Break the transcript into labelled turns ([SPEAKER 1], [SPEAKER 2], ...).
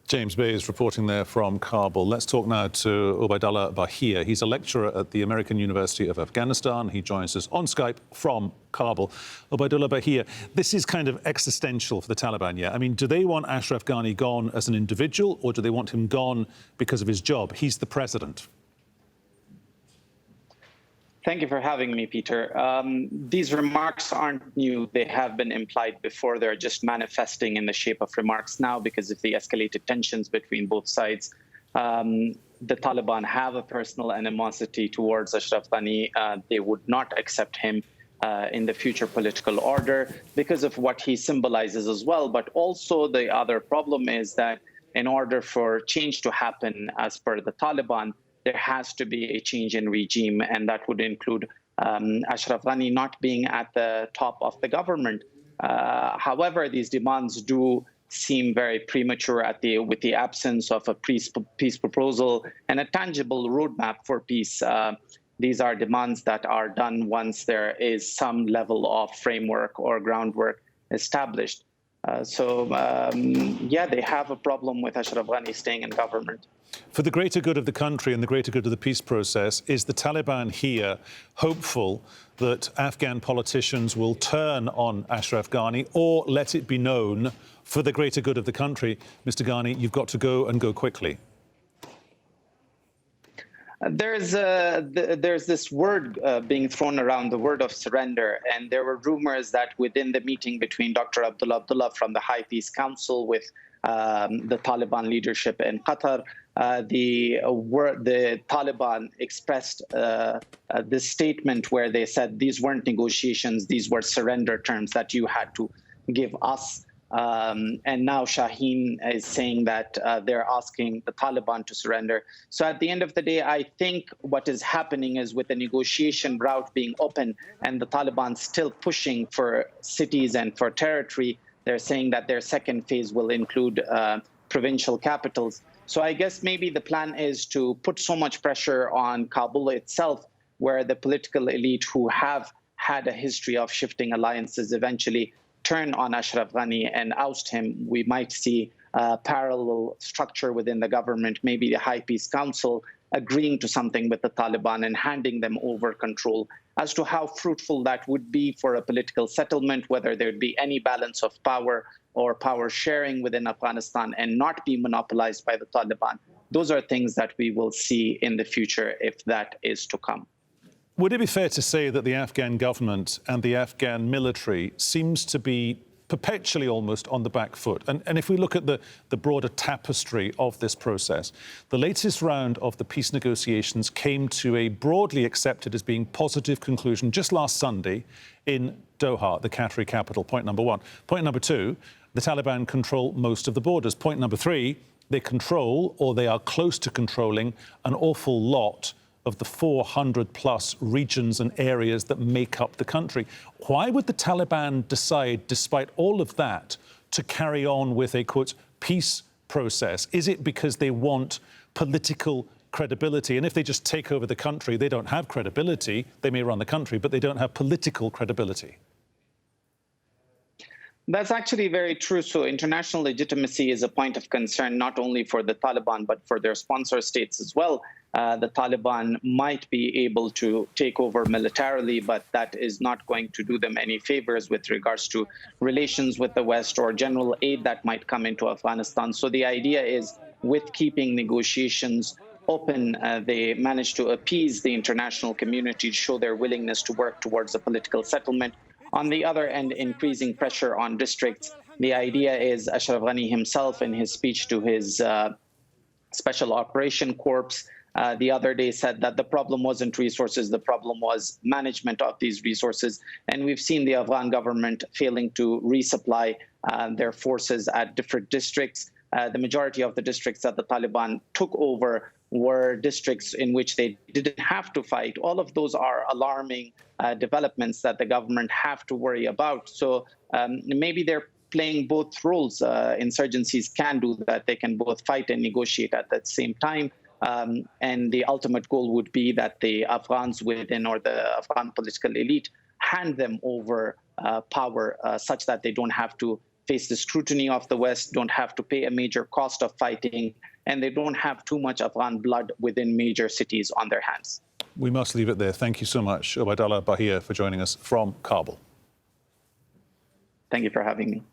[SPEAKER 1] James Bay is reporting there from Kabul. Let's talk now to Ubaidullah Bahir. He's a lecturer at the American University of Afghanistan. He joins us on Skype from Kabul. Ubaidullah Bahir, this is kind of existential for the Taliban, yeah? I mean, do they want Ashraf Ghani gone as an individual, or do they want him gone because of his job? He's the president.
[SPEAKER 2] Thank you for having me, Peter. These remarks aren't new. They have been implied before. They're just manifesting in the shape of remarks now because of the escalated tensions between both sides. The Taliban have a personal animosity towards Ashraf Ghani. They would not accept him in the future political order because of what he symbolizes as well. But also the other problem is that in order for change to happen as per the Taliban, there has to be a change in regime, and that would include Ashraf Ghani not being at the top of the government. However, these demands do seem very premature with the absence of a peace proposal and a tangible roadmap for peace. These are demands that are done once there is some level of framework or groundwork established. Yeah, they have a problem with Ashraf Ghani staying in government.
[SPEAKER 1] For the greater good of the country and the greater good of the peace process, is the Taliban here hopeful that Afghan politicians will turn on Ashraf Ghani, or let it be known, for the greater good of the country, Mr. Ghani, you've got to go and go quickly?
[SPEAKER 2] There's this word being thrown around, the word of surrender, and there were rumors that within the meeting between Dr. Abdullah from the High Peace Council with the Taliban leadership in Qatar, the Taliban expressed this statement where they said these weren't negotiations, these were surrender terms that you had to give us. And now Shaheen is saying that they're asking the Taliban to surrender. So at the end of the day, I think what is happening is with the negotiation route being open and the Taliban still pushing for cities and for territory, they're saying that their second phase will include provincial capitals. So I guess maybe the plan is to put so much pressure on Kabul itself, where the political elite who have had a history of shifting alliances eventually turn on Ashraf Ghani and oust him. We might see a parallel structure within the government, maybe the High Peace Council agreeing to something with the Taliban and handing them over control. As to how fruitful that would be for a political settlement, whether there would be any balance of power or power sharing within Afghanistan and not be monopolized by the Taliban, those are things that we will see in the future if that is to come.
[SPEAKER 1] Would it be fair to say that the Afghan government and the Afghan military seems to be perpetually almost on the back foot? And if we look at the broader tapestry of this process, the latest round of the peace negotiations came to a broadly accepted as being positive conclusion just last Sunday in Doha, the Qatari capital, point number one. Point number two, the Taliban control most of the borders. Point number three, they control, or they are close to controlling, an awful lot of the 400+ regions and areas that make up the country. Why would the Taliban decide, despite all of that, to carry on with a, quote, peace process? Is it because they want political credibility? And if they just take over the country, they don't have credibility. They may run the country, but they don't have political credibility.
[SPEAKER 2] That's actually very true. So international legitimacy is a point of concern, not only for the Taliban, but for their sponsor states as well. The Taliban might be able to take over militarily, but that is not going to do them any favors with regards to relations with the West or general aid that might come into Afghanistan. So the idea is, with keeping negotiations open, they managed to appease the international community to show their willingness to work towards a political settlement. On the other end, increasing pressure on districts. The idea is Ashraf Ghani himself, in his speech to his Special Operation Corps the other day, said that the problem wasn't resources, the problem was management of these resources. And we've seen the Afghan government failing to resupply their forces at different districts. The majority of the districts that the Taliban took over were districts in which they didn't have to fight. All of those are alarming developments that the government have to worry about. So maybe they're playing both roles. Insurgencies can do that. They can both fight and negotiate at the same time. And the ultimate goal would be that the Afghans within, or the Afghan political elite, hand them over power such that they don't have to face the scrutiny of the West, don't have to pay a major cost of fighting, and they don't have too much Afghan blood within major cities on their hands.
[SPEAKER 1] We must leave it there. Thank you so much, Obaidallah Bahia, for joining us from Kabul.
[SPEAKER 2] Thank you for having me.